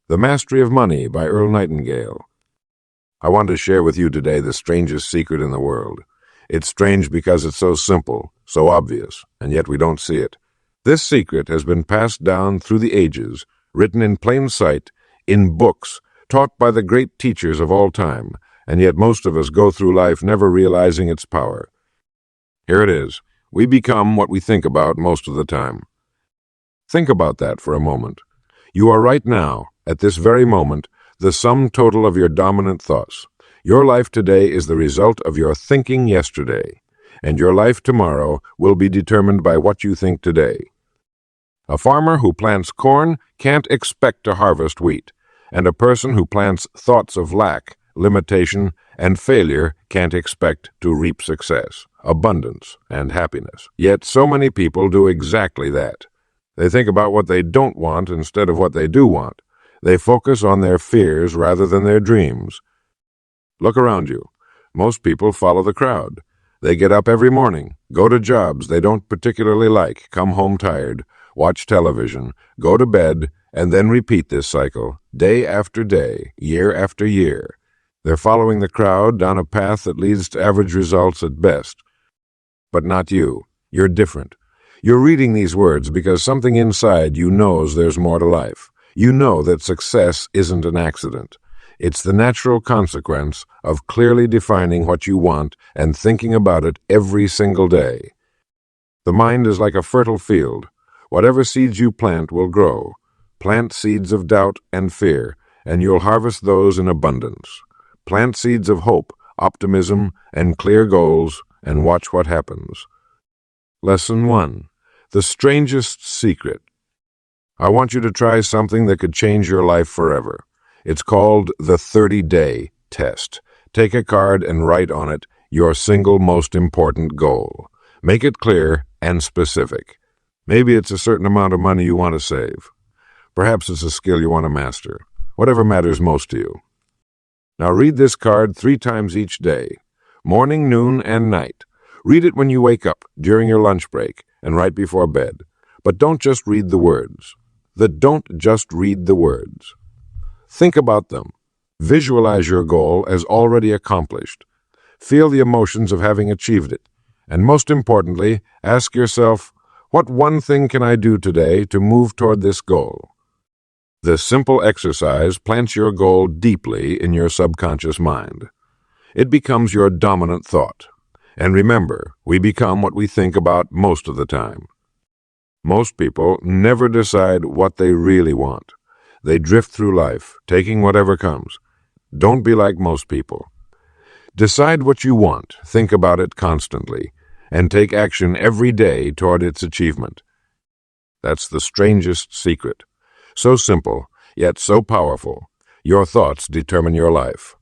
The Mastery of Money by Earl Nightingale. I want to share with you today the strangest secret in the world. It's strange because it's so simple, so obvious, and yet we don't see it. This secret has been passed down through the ages, written in plain sight, in books, taught by the great teachers of all time, and yet most of us go through life never realizing its power. Here it is. We become what we think about most of the time. Think about that for a moment. You are right now, at this very moment, the sum total of your dominant thoughts. Your life today is the result of your thinking yesterday, and your life tomorrow will be determined by what you think today. A farmer who plants corn can't expect to harvest wheat, and a person who plants thoughts of lack, limitation, and failure can't expect to reap success, abundance, and happiness. Yet so many people do exactly that. They think about what they don't want instead of what they do want. They focus on their fears rather than their dreams. Look around you. Most people follow the crowd. They get up every morning, go to jobs they don't particularly like, come home tired, watch television, go to bed, and then repeat this cycle, day after day, year after year. They're following the crowd down a path that leads to average results at best. But not you. You're different. You're reading these words because something inside you knows there's more to life. You know that success isn't an accident. It's the natural consequence of clearly defining what you want and thinking about it every single day. The mind is like a fertile field. Whatever seeds you plant will grow. Plant seeds of doubt and fear, and you'll harvest those in abundance. Plant seeds of hope, optimism, and clear goals, and watch what happens. Lesson 1. The Strangest Secret. I want you to try something that could change your life forever. It's called the 30-day test. Take a card and write on it your single most important goal. Make it clear and specific. Maybe it's a certain amount of money you want to save. Perhaps it's a skill you want to master. Whatever matters most to you. Now read this card 3 times each day, morning, noon, and night. Read it when you wake up, during your lunch break, and right before bed. But don't just read the words. Don't just read the words. Think about them. Visualize your goal as already accomplished. Feel the emotions of having achieved it. And most importantly, ask yourself, what one thing can I do today to move toward this goal? This simple exercise plants your goal deeply in your subconscious mind. It becomes your dominant thought. And remember, we become what we think about most of the time. Most people never decide what they really want. They drift through life, taking whatever comes. Don't be like most people. Decide what you want, think about it constantly, and take action every day toward its achievement. That's the strangest secret. So simple, yet so powerful. Your thoughts determine your life.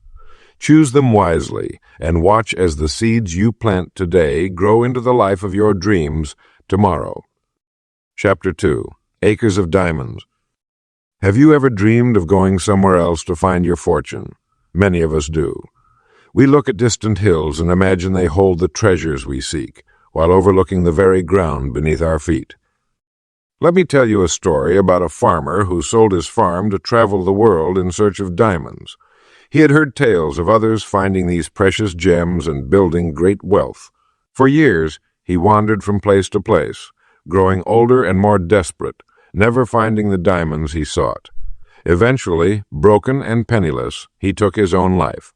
Choose them wisely, and watch as the seeds you plant today grow into the life of your dreams tomorrow. Chapter 2. Acres of Diamonds. Have you ever dreamed of going somewhere else to find your fortune? Many of us do. We look at distant hills and imagine they hold the treasures we seek, while overlooking the very ground beneath our feet. Let me tell you a story about a farmer who sold his farm to travel the world in search of diamonds. He had heard tales of others finding these precious gems and building great wealth. For years, he wandered from place to place, growing older and more desperate, never finding the diamonds he sought. Eventually, broken and penniless, he took his own life.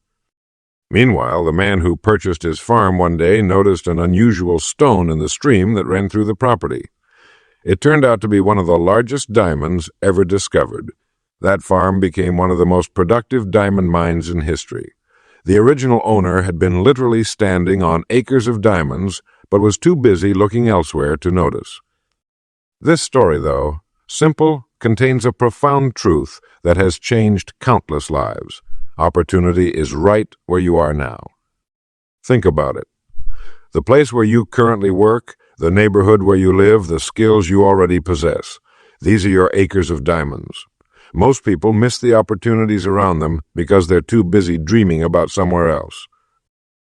Meanwhile, the man who purchased his farm one day noticed an unusual stone in the stream that ran through the property. It turned out to be one of the largest diamonds ever discovered. That farm became one of the most productive diamond mines in history. The original owner had been literally standing on acres of diamonds, but was too busy looking elsewhere to notice. This story, though, simple, contains a profound truth that has changed countless lives. Opportunity is right where you are now. Think about it. The place where you currently work, the neighborhood where you live, the skills you already possess. These are your acres of diamonds. Most people miss the opportunities around them because they're too busy dreaming about somewhere else.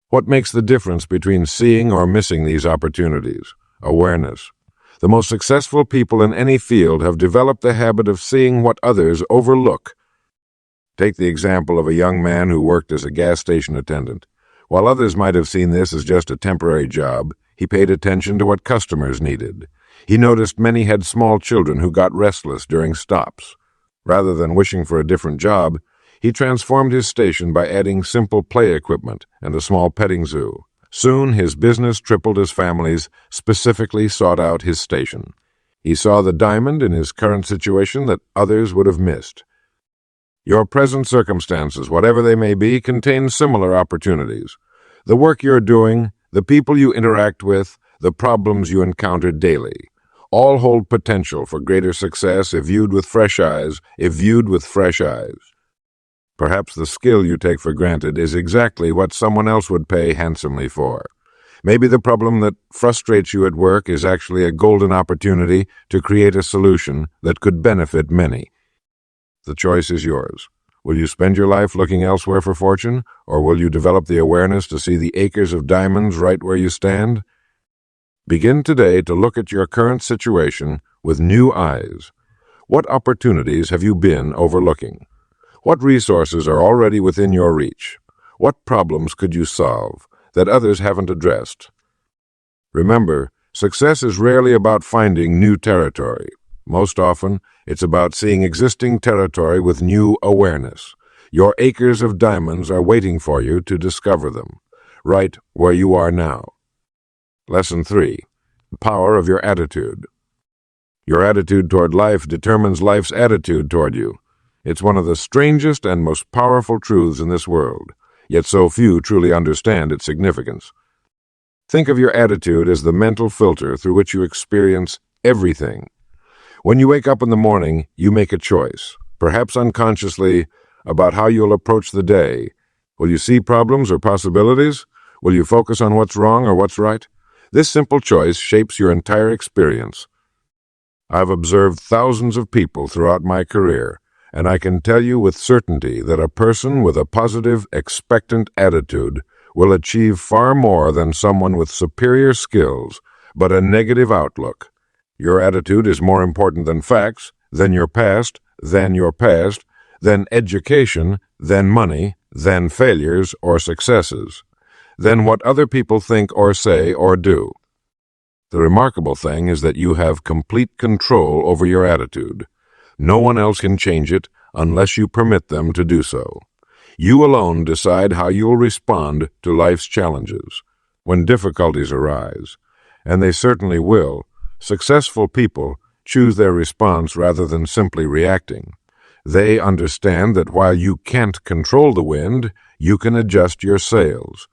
What makes the difference between seeing or missing these opportunities? Awareness. The most successful people in any field have developed the habit of seeing what others overlook Take the example of a young man who worked as a gas station attendant. While others might have seen this as just a temporary job, he paid attention to what customers needed. He noticed many had small children who got restless during stops. Rather than wishing for a different job, he transformed his station by adding simple play equipment and a small petting zoo. Soon his business tripled as families specifically sought out his station. He saw the diamond in his current situation that others would have missed. Your present circumstances, whatever they may be, contain similar opportunities. The work you're doing, the people you interact with, the problems you encounter daily, all hold potential for greater success if viewed with fresh eyes, Perhaps the skill you take for granted is exactly what someone else would pay handsomely for. Maybe the problem that frustrates you at work is actually a golden opportunity to create a solution that could benefit many. The choice is yours. Will you spend your life looking elsewhere for fortune, or will you develop the awareness to see the acres of diamonds right where you stand? Begin today to look at your current situation with new eyes. What opportunities have you been overlooking? What resources are already within your reach? What problems could you solve that others haven't addressed? Remember, success is rarely about finding new territory. Most often, it's about seeing existing territory with new awareness. Your acres of diamonds are waiting for you to discover them, right where you are now. Lesson 3. The power of your attitude. Your attitude toward life determines life's attitude toward you. It's one of the strangest and most powerful truths in this world, yet so few truly understand its significance. Think of your attitude as the mental filter through which you experience everything. When you wake up in the morning, you make a choice, perhaps unconsciously, about how you'll approach the day. Will you see problems or possibilities? Will you focus on what's wrong or what's right? This simple choice shapes your entire experience. I've observed thousands of people throughout my career, and I can tell you with certainty that a person with a positive, expectant attitude will achieve far more than someone with superior skills, but a negative outlook. Your attitude is more important than facts, than your past, than education, than money, than failures or successes, than what other people think or say or do. The remarkable thing is that you have complete control over your attitude. No one else can change it unless you permit them to do so. You alone decide how you will respond to life's challenges. When difficulties arise, and they certainly will, successful people choose their response rather than simply reacting. They understand that while you can't control the wind, you can adjust your sails.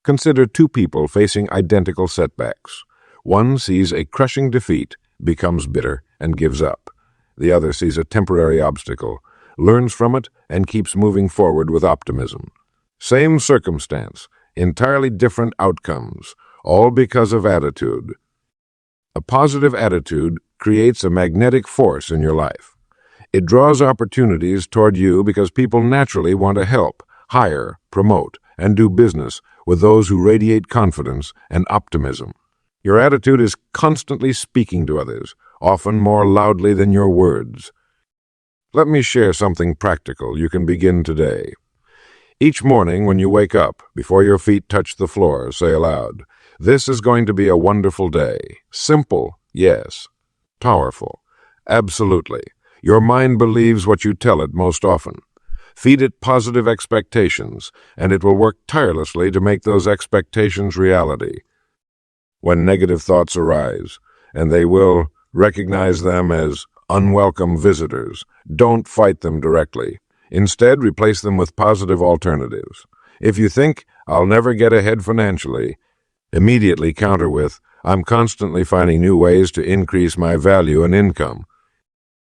Consider two people facing identical setbacks. One sees a crushing defeat, becomes bitter, and gives up. The other sees a temporary obstacle, learns from it, and keeps moving forward with optimism. Same circumstance, entirely different outcomes, all because of attitude. A positive attitude creates a magnetic force in your life. It draws opportunities toward you because people naturally want to help, hire, promote, and do business with those who radiate confidence and optimism. Your attitude is constantly speaking to others, often more loudly than your words. Let me share something practical you can begin today. Each morning when you wake up, before your feet touch the floor, say aloud, "This is going to be a wonderful day." Simple, yes. Powerful, absolutely. Your mind believes what you tell it most often. Feed it positive expectations, and it will work tirelessly to make those expectations reality. When negative thoughts arise, and they will, recognize them as unwelcome visitors. Don't fight them directly. Instead, replace them with positive alternatives. If you think, "I'll never get ahead financially," immediately counter with, "I'm constantly finding new ways to increase my value and income."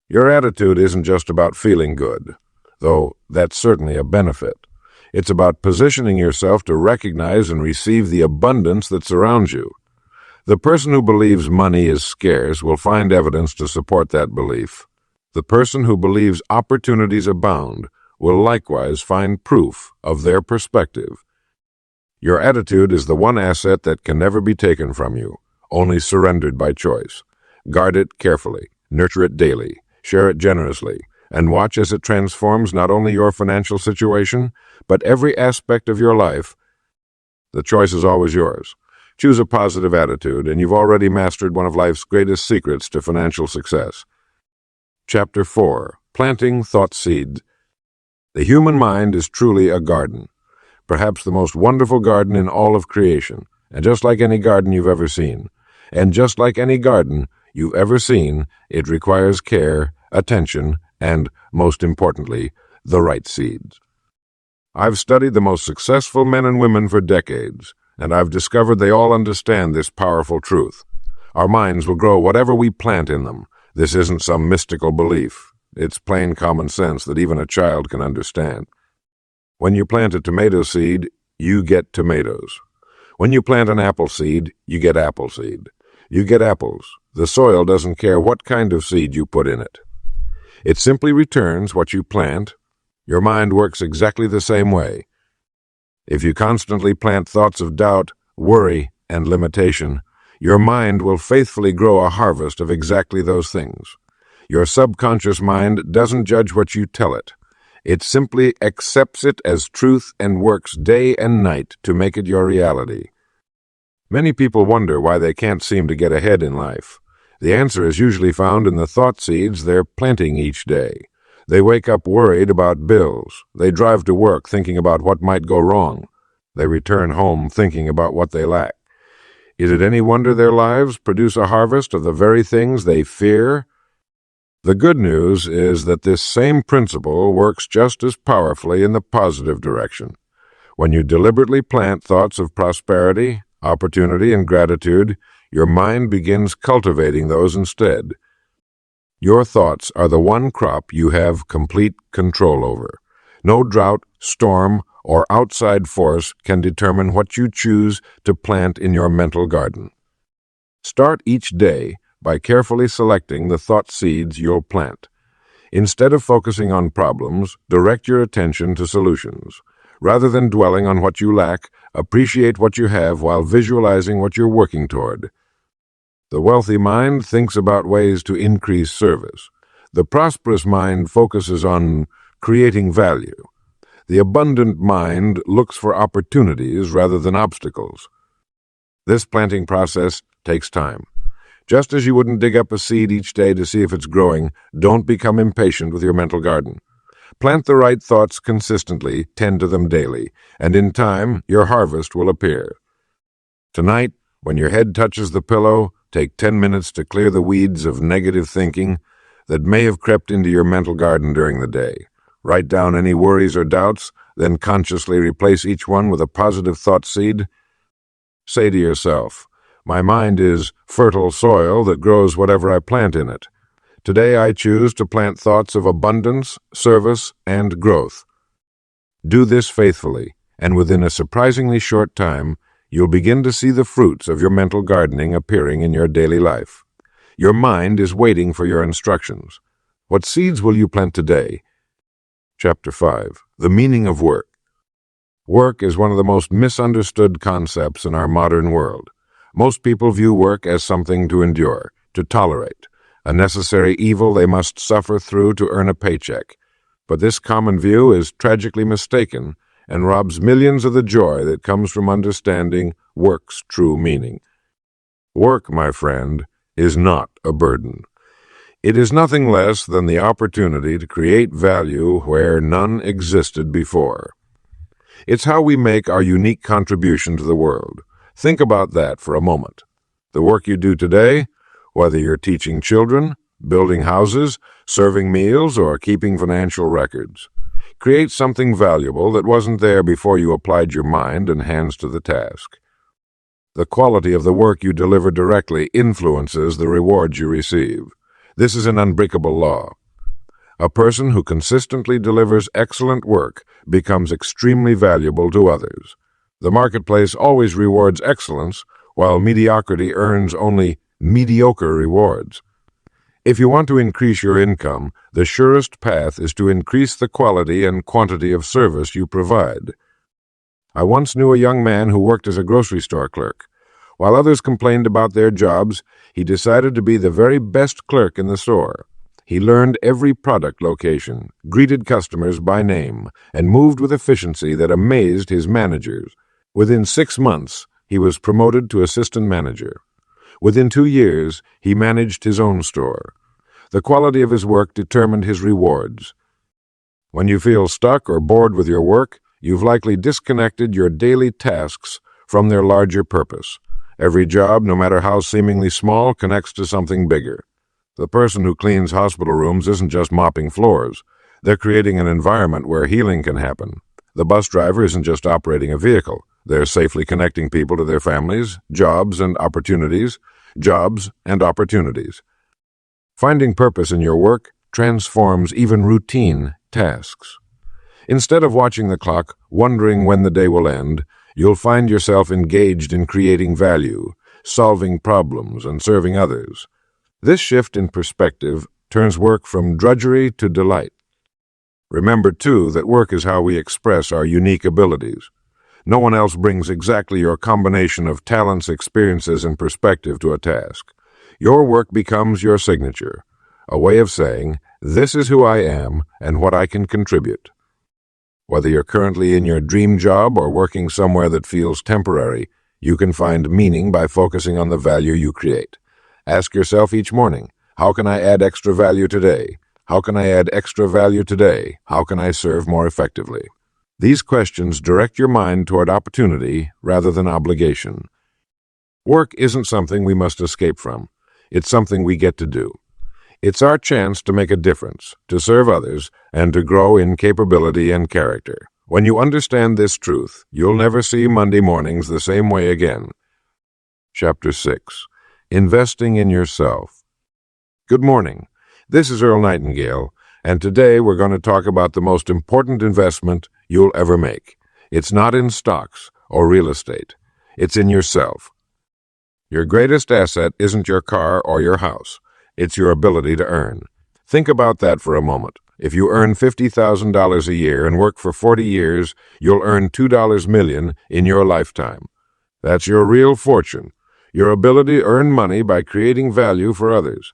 Your attitude isn't just about feeling good, though that's certainly a benefit. It's about positioning yourself to recognize and receive the abundance that surrounds you. The person who believes money is scarce will find evidence to support that belief. The person who believes opportunities abound will likewise find proof of their perspective. Your attitude is the one asset that can never be taken from you, only surrendered by choice. Guard it carefully, nurture it daily, share it generously, and watch as it transforms not only your financial situation, but every aspect of your life. The choice is always yours. Choose a positive attitude, and you've already mastered one of life's greatest secrets to financial success. Chapter 4. Planting Thought Seeds. The human mind is truly a garden, perhaps the most wonderful garden in all of creation, and just like any garden you've ever seen, it requires care, attention, and, most importantly, the right seeds. I've studied the most successful men and women for decades, and I've discovered they all understand this powerful truth. Our minds will grow whatever we plant in them. This isn't some mystical belief. It's plain common sense that even a child can understand. When you plant a tomato seed, you get tomatoes. When you plant an apple seed, you get apple seed. You get apples. The soil doesn't care what kind of seed you put in it. It simply returns what you plant. Your mind works exactly the same way. If you constantly plant thoughts of doubt, worry, and limitation, your mind will faithfully grow a harvest of exactly those things. Your subconscious mind doesn't judge what you tell it. It simply accepts it as truth and works day and night to make it your reality. Many people wonder why they can't seem to get ahead in life. The answer is usually found in the thought seeds they're planting each day. They wake up worried about bills. They drive to work thinking about what might go wrong. They return home thinking about what they lack. Is it any wonder their lives produce a harvest of the very things they fear? The good news is that this same principle works just as powerfully in the positive direction. When you deliberately plant thoughts of prosperity, opportunity, and gratitude, your mind begins cultivating those instead. Your thoughts are the one crop you have complete control over. No drought, storm, or outside force can determine what you choose to plant in your mental garden. Start each day by carefully selecting the thought seeds you'll plant. Instead of focusing on problems, direct your attention to solutions. Rather than dwelling on what you lack, appreciate what you have while visualizing what you're working toward. The wealthy mind thinks about ways to increase service. The prosperous mind focuses on creating value. The abundant mind looks for opportunities rather than obstacles. This planting process takes time. Just as you wouldn't dig up a seed each day to see if it's growing, don't become impatient with your mental garden. Plant the right thoughts consistently, tend to them daily, and in time, your harvest will appear. Tonight, when your head touches the pillow, take 10 minutes to clear the weeds of negative thinking that may have crept into your mental garden during the day. Write down any worries or doubts, then consciously replace each one with a positive thought seed. Say to yourself, "My mind is fertile soil that grows whatever I plant in it. Today I choose to plant thoughts of abundance, service, and growth." Do this faithfully, and within a surprisingly short time, you'll begin to see the fruits of your mental gardening appearing in your daily life. Your mind is waiting for your instructions. What seeds will you plant today? Chapter 5. The Meaning of Work. Work is one of the most misunderstood concepts in our modern world. Most people view work as something to endure, to tolerate, a necessary evil they must suffer through to earn a paycheck. But this common view is tragically mistaken and robs millions of the joy that comes from understanding work's true meaning. Work, my friend, is not a burden. It is nothing less than the opportunity to create value where none existed before. It's how we make our unique contribution to the world. Think about that for a moment. The work you do today, whether you're teaching children, building houses, serving meals, or keeping financial records, create something valuable that wasn't there before you applied your mind and hands to the task. The quality of the work you deliver directly influences the rewards you receive. This is an unbreakable law. A person who consistently delivers excellent work becomes extremely valuable to others. The marketplace always rewards excellence, while mediocrity earns only mediocre rewards. If you want to increase your income, the surest path is to increase the quality and quantity of service you provide. I once knew a young man who worked as a grocery store clerk. While others complained about their jobs, he decided to be the very best clerk in the store. He learned every product location, greeted customers by name, and moved with efficiency that amazed his managers. Within 6 months, he was promoted to assistant manager. Within 2 years, he managed his own store. The quality of his work determined his rewards. When you feel stuck or bored with your work, you've likely disconnected your daily tasks from their larger purpose. Every job, no matter how seemingly small, connects to something bigger. The person who cleans hospital rooms isn't just mopping floors. They're creating an environment where healing can happen. The bus driver isn't just operating a vehicle. They're safely connecting people to their families, jobs and opportunities. Finding purpose in your work transforms even routine tasks. Instead of watching the clock, wondering when the day will end, you'll find yourself engaged in creating value, solving problems, and serving others. This shift in perspective turns work from drudgery to delight. Remember, too, that work is how we express our unique abilities. No one else brings exactly your combination of talents, experiences, and perspective to a task. Your work becomes your signature, a way of saying, "This is who I am and what I can contribute." Whether you're currently in your dream job or working somewhere that feels temporary, you can find meaning by focusing on the value you create. Ask yourself each morning, how can I add extra value today? How can I add extra value today? How can I serve more effectively? These questions direct your mind toward opportunity rather than obligation. Work isn't something we must escape from. It's something we get to do. It's our chance to make a difference, to serve others, and to grow in capability and character. When you understand this truth, you'll never see Monday mornings the same way again. Chapter 6. Investing in Yourself. Good morning. This is Earl Nightingale, and today we're going to talk about the most important investment you'll ever make. It's not in stocks or real estate. It's in yourself. Your greatest asset isn't your car or your house. It's your ability to earn. Think about that for a moment. If you earn $50,000 a year and work for 40 years, you'll earn $2 million in your lifetime. That's your real fortune, your ability to earn money by creating value for others.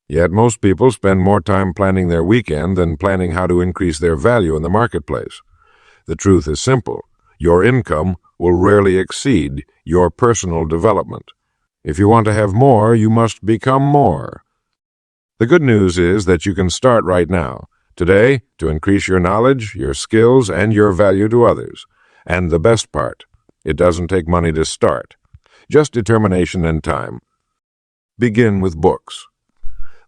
Yet most people spend more time planning their weekend than planning how to increase their value in the marketplace. The truth is simple. Your income will rarely exceed your personal development. If you want to have more, you must become more. The good news is that you can start right now, today, to increase your knowledge, your skills, and your value to others. And the best part, it doesn't take money to start, just determination and time. Begin with books.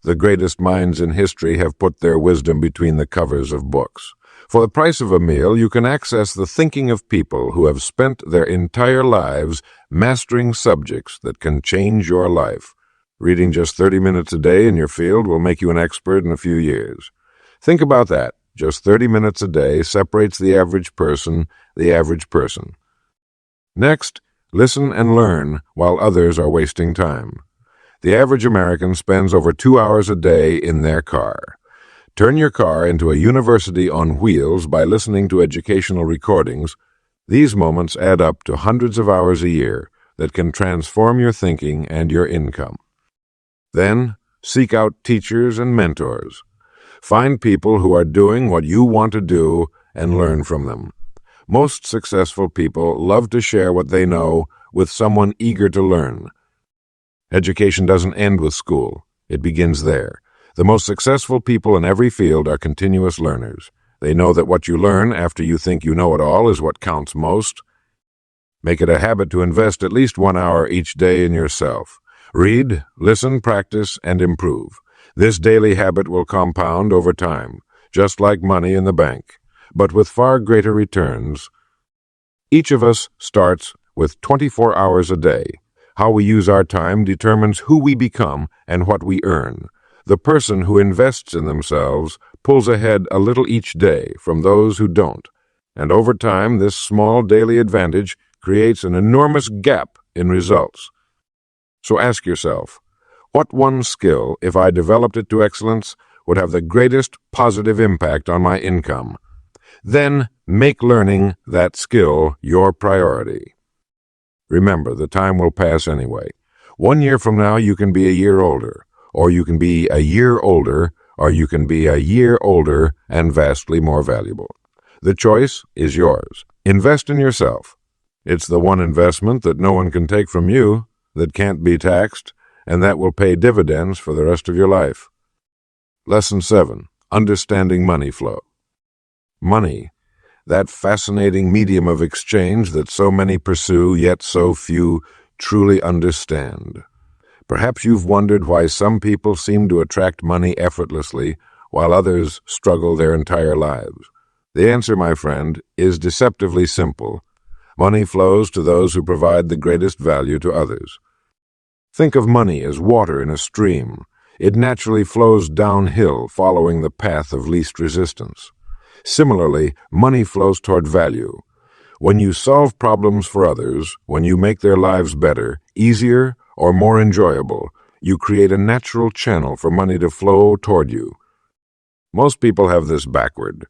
The greatest minds in history have put their wisdom between the covers of books. For the price of a meal, you can access the thinking of people who have spent their entire lives mastering subjects that can change your life. Reading just 30 minutes a day in your field will make you an expert in a few years. Think about that. Just 30 minutes a day separates the average person. Next, listen and learn while others are wasting time. The average American spends over 2 hours a day in their car. Turn your car into a university on wheels by listening to educational recordings. These moments add up to hundreds of hours a year that can transform your thinking and your income. Then, seek out teachers and mentors. Find people who are doing what you want to do and learn from them. Most successful people love to share what they know with someone eager to learn. Education doesn't end with school. It begins there. The most successful people in every field are continuous learners. They know that what you learn after you think you know it all is what counts most. Make it a habit to invest at least 1 hour each day in yourself. Read, listen, practice, and improve. This daily habit will compound over time, just like money in the bank, but with far greater returns. Each of us starts with 24 hours a day. How we use our time determines who we become and what we earn. The person who invests in themselves pulls ahead a little each day from those who don't, and over time this small daily advantage creates an enormous gap in results. So ask yourself, what one skill, if I developed it to excellence, would have the greatest positive impact on my income? Then make learning that skill your priority. Remember, the time will pass anyway. 1 year from now, you can be a year older, or you can be a year older, or you can be a year older and vastly more valuable. The choice is yours. Invest in yourself. It's the one investment that no one can take from you, that can't be taxed, and that will pay dividends for the rest of your life. Lesson 7. Understanding money flow. Money, that fascinating medium of exchange that so many pursue, yet so few truly understand. Perhaps you've wondered why some people seem to attract money effortlessly, while others struggle their entire lives. The answer, my friend, is deceptively simple. Money flows to those who provide the greatest value to others. Think of money as water in a stream. It naturally flows downhill, following the path of least resistance. Similarly, money flows toward value. When you solve problems for others, when you make their lives better, easier, or more enjoyable, you create a natural channel for money to flow toward you. Most people have this backward.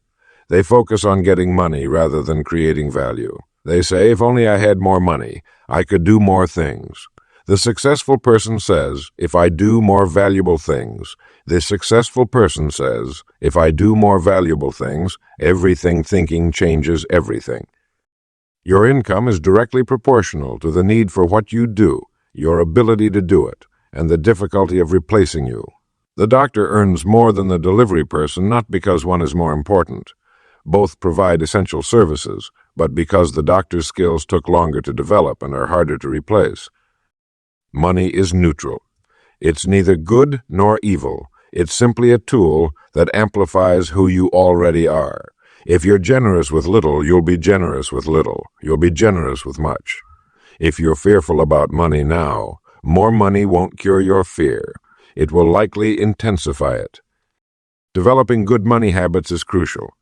They focus on getting money rather than creating value. They say, if only I had more money, I could do more things. The successful person says, if I do more valuable things. The successful person says, if I do more valuable things, everything thinking changes everything. Your income is directly proportional to the need for what you do, your ability to do it, and the difficulty of replacing you. The doctor earns more than the delivery person not because one is more important. Both provide essential services, but because the doctor's skills took longer to develop and are harder to replace. Money is neutral. It's neither good nor evil. It's simply a tool that amplifies who you already are. If you're generous with little, you'll be generous with little. You'll be generous with much. If you're fearful about money now, more money won't cure your fear. It will likely intensify it. Developing good money habits is crucial.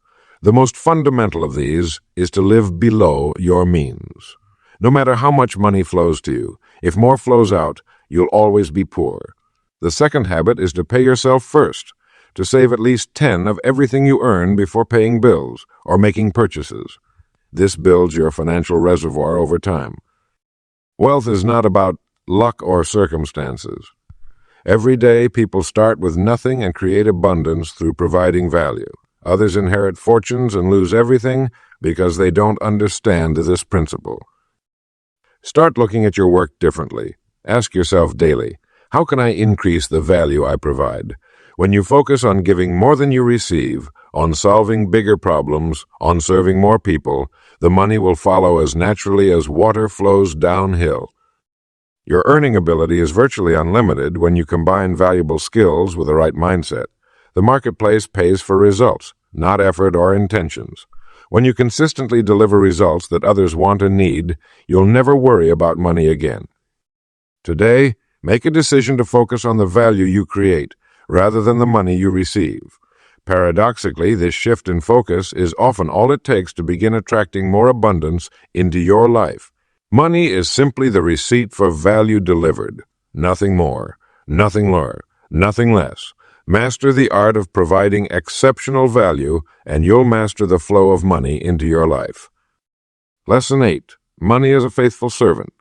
The most fundamental of these is to live below your means. No matter how much money flows to you, if more flows out, you'll always be poor. The second habit is to pay yourself first, to save at least 10 of everything you earn before paying bills or making purchases. This builds your financial reservoir over time. Wealth is not about luck or circumstances. Every day, people start with nothing and create abundance through providing value. Others inherit fortunes and lose everything because they don't understand this principle. Start looking at your work differently. Ask yourself daily, how can I increase the value I provide? When you focus on giving more than you receive, on solving bigger problems, on serving more people, the money will follow as naturally as water flows downhill. Your earning ability is virtually unlimited when you combine valuable skills with the right mindset. The marketplace pays for results, not effort or intentions. When you consistently deliver results that others want and need, you'll never worry about money again. Today, make a decision to focus on the value you create, rather than the money you receive. Paradoxically, this shift in focus is often all it takes to begin attracting more abundance into your life. Money is simply the receipt for value delivered. Nothing more, nothing lower, nothing less. Master the art of providing exceptional value, and you'll master the flow of money into your life. Lesson 8. Money is a faithful servant.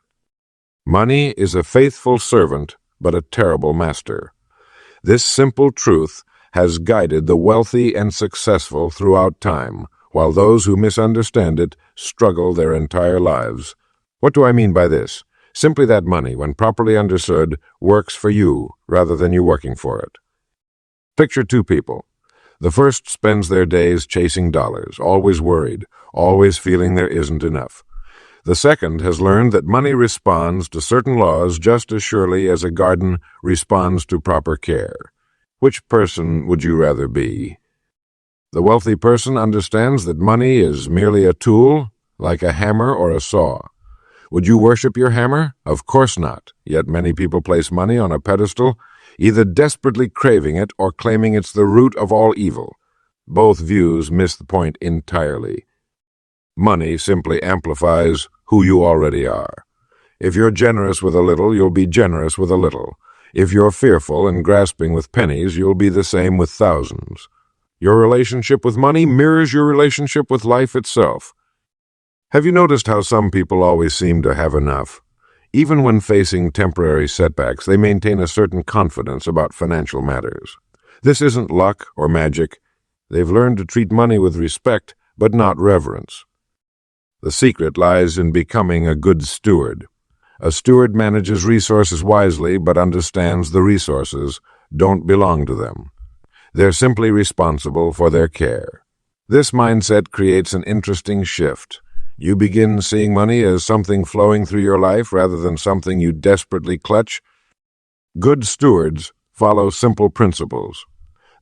Money is a faithful servant, but a terrible master. This simple truth has guided the wealthy and successful throughout time, while those who misunderstand it struggle their entire lives. What do I mean by this? Simply that money, when properly understood, works for you rather than you working for it. Picture two people. The first spends their days chasing dollars, always worried, always feeling there isn't enough. The second has learned that money responds to certain laws just as surely as a garden responds to proper care. Which person would you rather be? The wealthy person understands that money is merely a tool, like a hammer or a saw. Would you worship your hammer? Of course not, yet many people place money on a pedestal, either desperately craving it or claiming it's the root of all evil. Both views miss the point entirely. Money simply amplifies who you already are. If you're generous with a little, you'll be generous with a little. If you're fearful and grasping with pennies, you'll be the same with thousands. Your relationship with money mirrors your relationship with life itself. Have you noticed how some people always seem to have enough? Even when facing temporary setbacks, they maintain a certain confidence about financial matters. This isn't luck or magic. They've learned to treat money with respect, but not reverence. The secret lies in becoming a good steward. A steward manages resources wisely, but understands the resources don't belong to them. They're simply responsible for their care. This mindset creates an interesting shift. You begin seeing money as something flowing through your life rather than something you desperately clutch. Good stewards follow simple principles.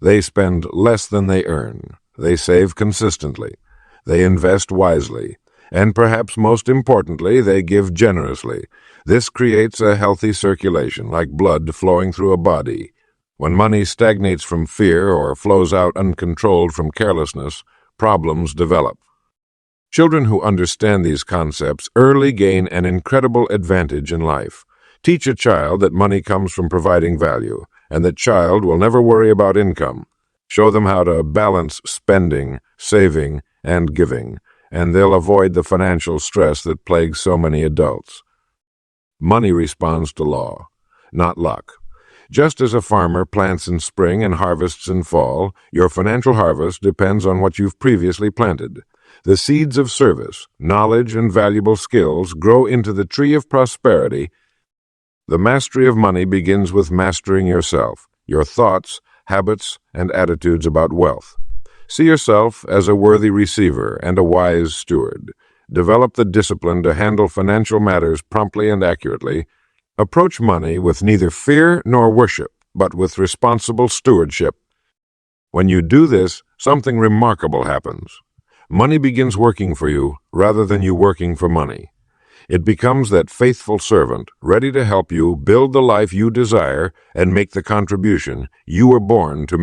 They spend less than they earn. They save consistently. They invest wisely. And perhaps most importantly, they give generously. This creates a healthy circulation, like blood flowing through a body. When money stagnates from fear or flows out uncontrolled from carelessness, problems develop. Children who understand these concepts early gain an incredible advantage in life. Teach a child that money comes from providing value, and that child will never worry about income. Show them how to balance spending, saving, and giving, and they'll avoid the financial stress that plagues so many adults. Money responds to law, not luck. Just as a farmer plants in spring and harvests in fall, your financial harvest depends on what you've previously planted. The seeds of service, knowledge, and valuable skills grow into the tree of prosperity. The mastery of money begins with mastering yourself, your thoughts, habits, and attitudes about wealth. See yourself as a worthy receiver and a wise steward. Develop the discipline to handle financial matters promptly and accurately. Approach money with neither fear nor worship, but with responsible stewardship. When you do this, something remarkable happens. Money begins working for you rather than you working for money. It becomes that faithful servant, ready to help you build the life you desire and make the contribution you were born to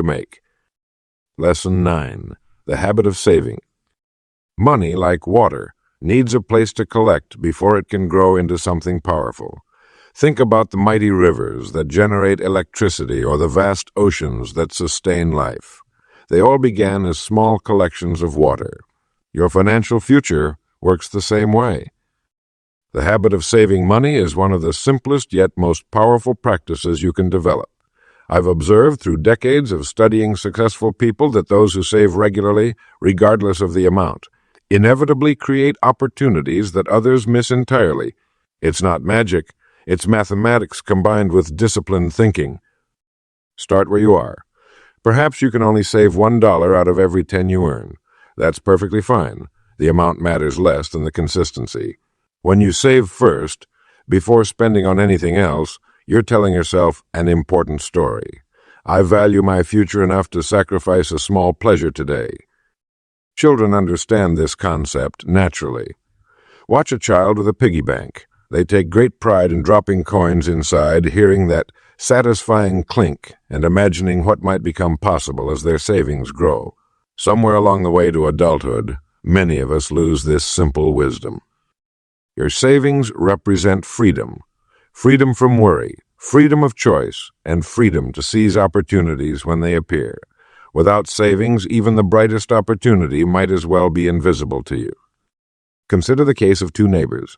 make. Lesson 9. The habit of saving. Money, like water, needs a place to collect before it can grow into something powerful. Think about the mighty rivers that generate electricity or the vast oceans that sustain life. They all began as small collections of water. Your financial future works the same way. The habit of saving money is one of the simplest yet most powerful practices you can develop. I've observed through decades of studying successful people that those who save regularly, regardless of the amount, inevitably create opportunities that others miss entirely. It's not magic, it's mathematics combined with disciplined thinking. Start where you are. Perhaps you can only save $1 out of every 10 you earn. That's perfectly fine. The amount matters less than the consistency. When you save first, before spending on anything else, you're telling yourself an important story. I value my future enough to sacrifice a small pleasure today. Children understand this concept naturally. Watch a child with a piggy bank. They take great pride in dropping coins inside, hearing that satisfying clink and imagining what might become possible as their savings grow. Somewhere along the way to adulthood, many of us lose this simple wisdom. Your savings represent freedom. Freedom from worry, freedom of choice, and freedom to seize opportunities when they appear. Without savings, even the brightest opportunity might as well be invisible to you. Consider the case of two neighbors.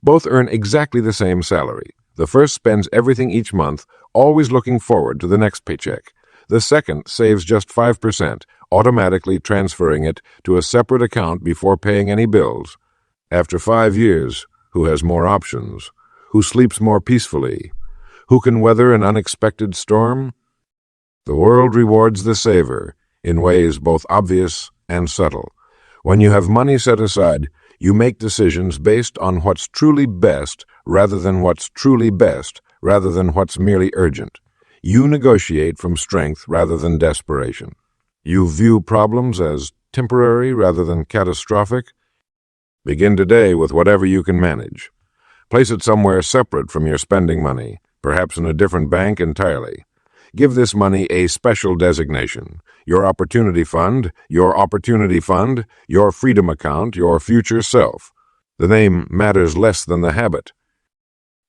Both earn exactly the same salary. The first spends everything each month, always looking forward to the next paycheck. The second saves just 5%, automatically transferring it to a separate account before paying any bills. After 5 years, who has more options? Who sleeps more peacefully? Who can weather an unexpected storm? The world rewards the saver in ways both obvious and subtle. When you have money set aside, you make decisions based on what's truly best rather than what's merely urgent. You negotiate from strength rather than desperation. You view problems as temporary rather than catastrophic. Begin today with whatever you can manage. Place it somewhere separate from your spending money, perhaps in a different bank entirely. Give this money a special designation: your opportunity fund, your freedom account, your future self. The name matters less than the habit.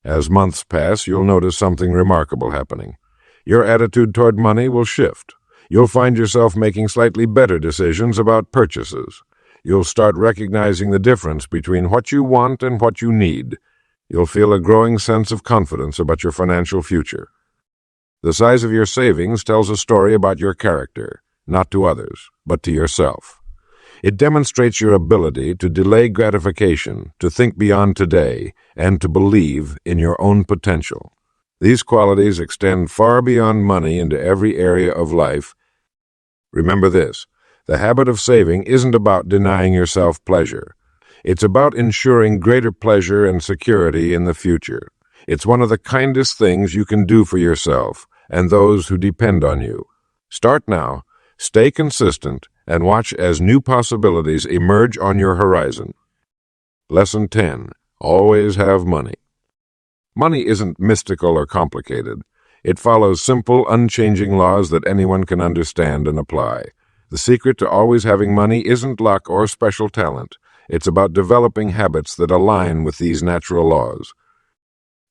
As months pass, you'll notice something remarkable happening. Your attitude toward money will shift. You'll find yourself making slightly better decisions about purchases. You'll start recognizing the difference between what you want and what you need. You'll feel a growing sense of confidence about your financial future. The size of your savings tells a story about your character, not to others, but to yourself. It demonstrates your ability to delay gratification, to think beyond today, and to believe in your own potential. These qualities extend far beyond money into every area of life. Remember this: the habit of saving isn't about denying yourself pleasure. It's about ensuring greater pleasure and security in the future. It's one of the kindest things you can do for yourself and those who depend on you. Start now, stay consistent, and watch as new possibilities emerge on your horizon. Lesson 10. Always have money. Money isn't mystical or complicated. It follows simple, unchanging laws that anyone can understand and apply. The secret to always having money isn't luck or special talent. It's about developing habits that align with these natural laws.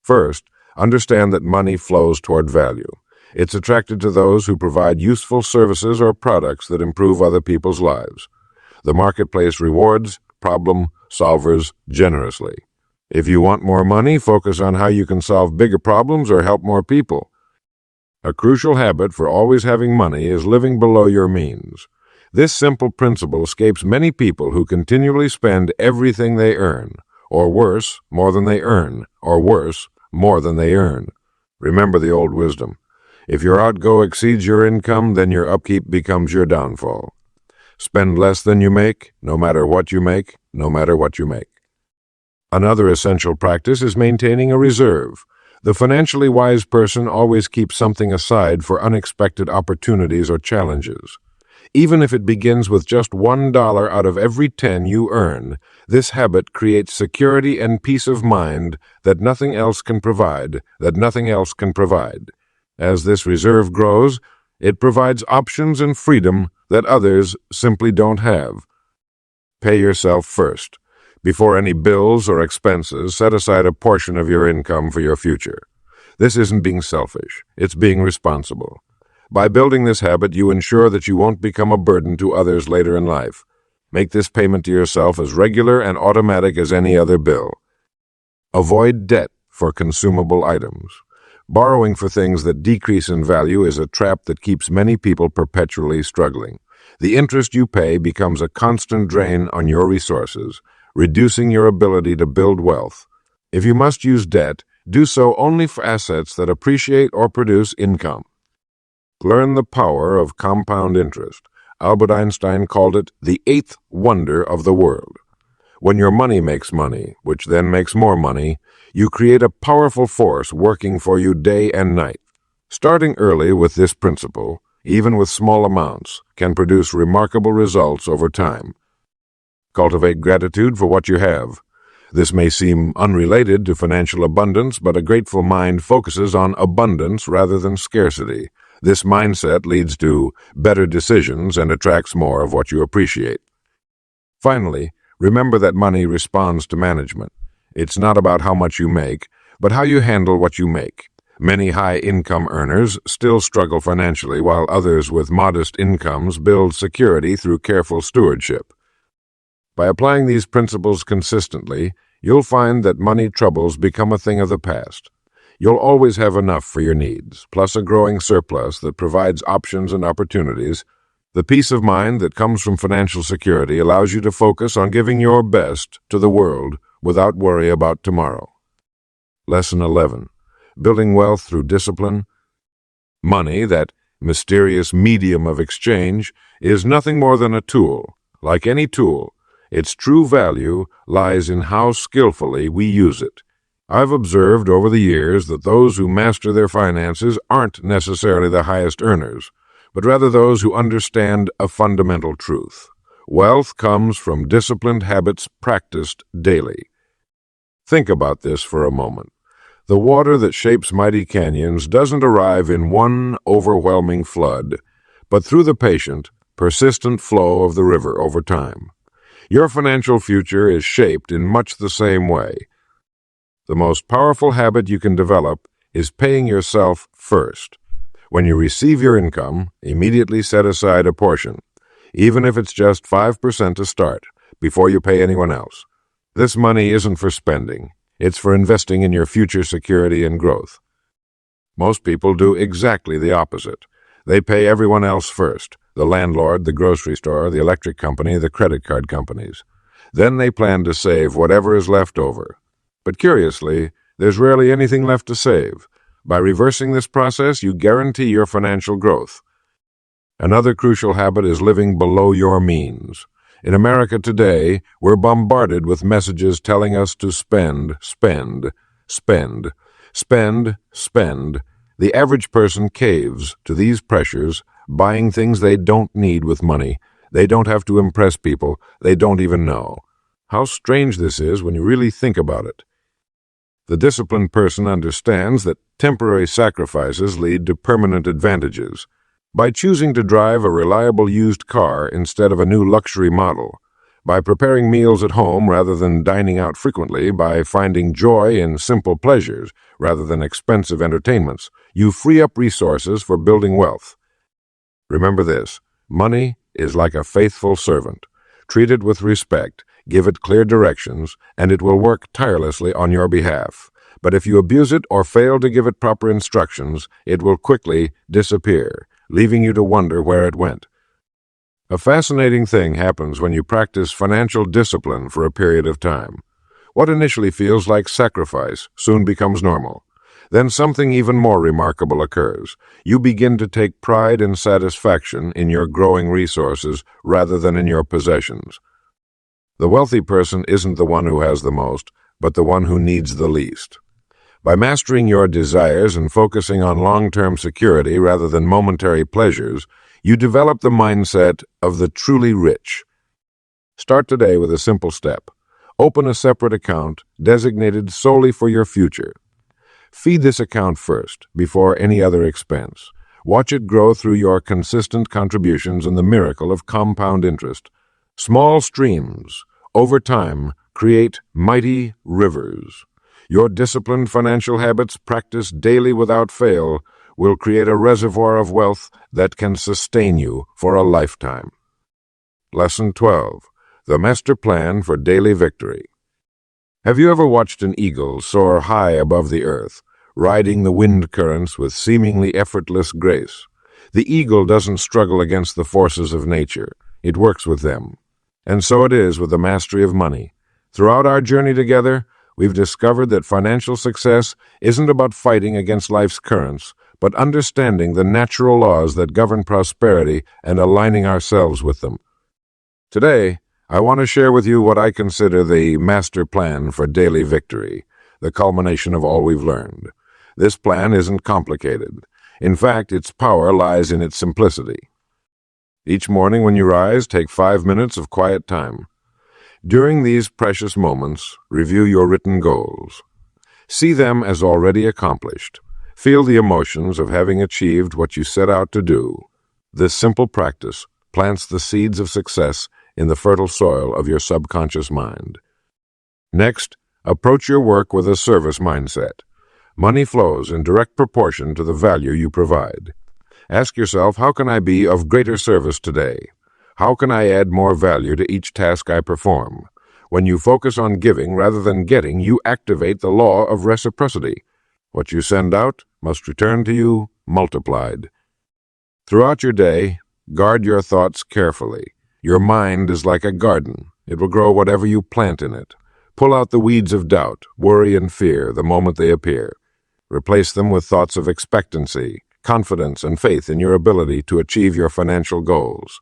First, understand that money flows toward value. It's attracted to those who provide useful services or products that improve other people's lives. The marketplace rewards problem solvers generously. If you want more money, focus on how you can solve bigger problems or help more people. A crucial habit for always having money is living below your means. This simple principle escapes many people who continually spend everything they earn, or worse, more than they earn, or worse, more than they earn. Remember the old wisdom: if your outgo exceeds your income, then your upkeep becomes your downfall. Spend less than you make, no matter what you make, no matter what you make. Another essential practice is maintaining a reserve. The financially wise person always keeps something aside for unexpected opportunities or challenges. Even if it begins with just $1 out of every 10 you earn, this habit creates security and peace of mind that nothing else can provide, As this reserve grows, it provides options and freedom that others simply don't have. Pay yourself first. Before any bills or expenses, set aside a portion of your income for your future. This isn't being selfish, it's being responsible. By building this habit, you ensure that you won't become a burden to others later in life. Make this payment to yourself as regular and automatic as any other bill. Avoid debt for consumable items. Borrowing for things that decrease in value is a trap that keeps many people perpetually struggling. The interest you pay becomes a constant drain on your resources, reducing your ability to build wealth. If you must use debt, do so only for assets that appreciate or produce income. Learn the power of compound interest. Albert Einstein called it the eighth wonder of the world. When your money makes money, which then makes more money, you create a powerful force working for you day and night. Starting early with this principle, even with small amounts, can produce remarkable results over time. Cultivate gratitude for what you have. This may seem unrelated to financial abundance, but a grateful mind focuses on abundance rather than scarcity. This mindset leads to better decisions and attracts more of what you appreciate. Finally, remember that money responds to management. It's not about how much you make, but how you handle what you make. Many high-income earners still struggle financially, while others with modest incomes build security through careful stewardship. By applying these principles consistently, you'll find that money troubles become a thing of the past. You'll always have enough for your needs, plus a growing surplus that provides options and opportunities. The peace of mind that comes from financial security allows you to focus on giving your best to the world without worry about tomorrow. Lesson 11. Building wealth through discipline. Money, that mysterious medium of exchange, is nothing more than a tool. Like any tool, its true value lies in how skillfully we use it. I've observed over the years that those who master their finances aren't necessarily the highest earners, but rather those who understand a fundamental truth. Wealth comes from disciplined habits practiced daily. Think about this for a moment. The water that shapes mighty canyons doesn't arrive in one overwhelming flood, but through the patient, persistent flow of the river over time. Your financial future is shaped in much the same way. The most powerful habit you can develop is paying yourself first. When you receive your income, immediately set aside a portion. Even if it's just 5% to start, before you pay anyone else. This money isn't for spending. It's for investing in your future security and growth. Most people do exactly the opposite. They pay everyone else first: the landlord, the grocery store, the electric company, the credit card companies. Then they plan to save whatever is left over. But curiously, there's rarely anything left to save. By reversing this process, you guarantee your financial growth. Another crucial habit is living below your means. In America today, we're bombarded with messages telling us to spend, spend, spend, spend, spend. The average person caves to these pressures, buying things they don't need with money. They don't have to impress people they don't even know. How strange this is when you really think about it. The disciplined person understands that temporary sacrifices lead to permanent advantages. By choosing to drive a reliable used car instead of a new luxury model, by preparing meals at home rather than dining out frequently, by finding joy in simple pleasures rather than expensive entertainments, you free up resources for building wealth. Remember this: money is like a faithful servant. Treat it with respect, give it clear directions, and it will work tirelessly on your behalf. But if you abuse it or fail to give it proper instructions, it will quickly disappear, leaving you to wonder where it went. A fascinating thing happens when you practice financial discipline for a period of time. What initially feels like sacrifice soon becomes normal. Then something even more remarkable occurs. You begin to take pride and satisfaction in your growing resources rather than in your possessions. The wealthy person isn't the one who has the most, but the one who needs the least. By mastering your desires and focusing on long-term security rather than momentary pleasures, you develop the mindset of the truly rich. Start today with a simple step. Open a separate account designated solely for your future. Feed this account first, before any other expense. Watch it grow through your consistent contributions and the miracle of compound interest. Small streams, over time, create mighty rivers. Your disciplined financial habits, practiced daily without fail, will create a reservoir of wealth that can sustain you for a lifetime. Lesson 12. The Master Plan for Daily Victory. Have you ever watched an eagle soar high above the earth, riding the wind currents with seemingly effortless grace? The eagle doesn't struggle against the forces of nature. It works with them. And so it is with the mastery of money. Throughout our journey together, we've discovered that financial success isn't about fighting against life's currents, but understanding the natural laws that govern prosperity and aligning ourselves with them. Today, I want to share with you what I consider the master plan for daily victory, the culmination of all we've learned. This plan isn't complicated. In fact, its power lies in its simplicity. Each morning when you rise, take 5 minutes of quiet time. During these precious moments, review your written goals. See them as already accomplished. Feel the emotions of having achieved what you set out to do. This simple practice plants the seeds of success in the fertile soil of your subconscious mind. Next, approach your work with a service mindset. Money flows in direct proportion to the value you provide. Ask yourself, how can I be of greater service today? How can I add more value to each task I perform? When you focus on giving rather than getting, you activate the law of reciprocity. What you send out must return to you multiplied. Throughout your day, guard your thoughts carefully. Your mind is like a garden. It will grow whatever you plant in it. Pull out the weeds of doubt, worry, and fear the moment they appear. Replace them with thoughts of expectancy, confidence, and faith in your ability to achieve your financial goals.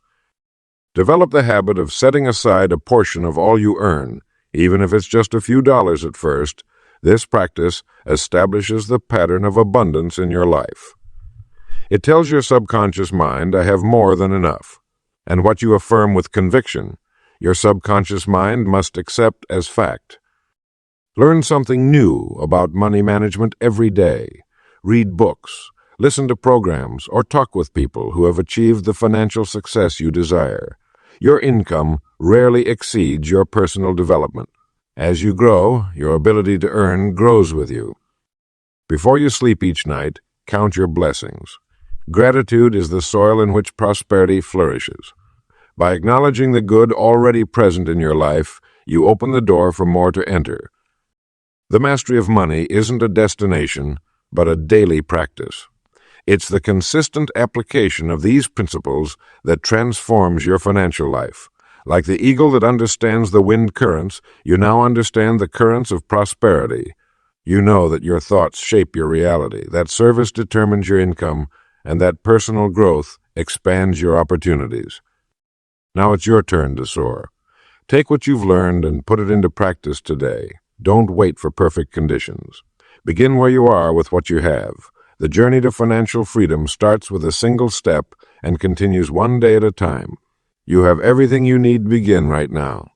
Develop the habit of setting aside a portion of all you earn, even if it's just a few dollars at first. This practice establishes the pattern of abundance in your life. It tells your subconscious mind, I have more than enough. And what you affirm with conviction, your subconscious mind must accept as fact. Learn something new about money management every day. Read books, listen to programs, or talk with people who have achieved the financial success you desire. Your income rarely exceeds your personal development. As you grow, your ability to earn grows with you. Before you sleep each night, count your blessings. Gratitude is the soil in which prosperity flourishes. By acknowledging the good already present in your life, you open the door for more to enter. The mastery of money isn't a destination, but a daily practice. It's the consistent application of these principles that transforms your financial life. Like the eagle that understands the wind currents, you now understand the currents of prosperity. You know that your thoughts shape your reality, that service determines your income, and that personal growth expands your opportunities. Now it's your turn to soar. Take what you've learned and put it into practice today. Don't wait for perfect conditions. Begin where you are with what you have. The journey to financial freedom starts with a single step and continues one day at a time. You have everything you need to begin right now.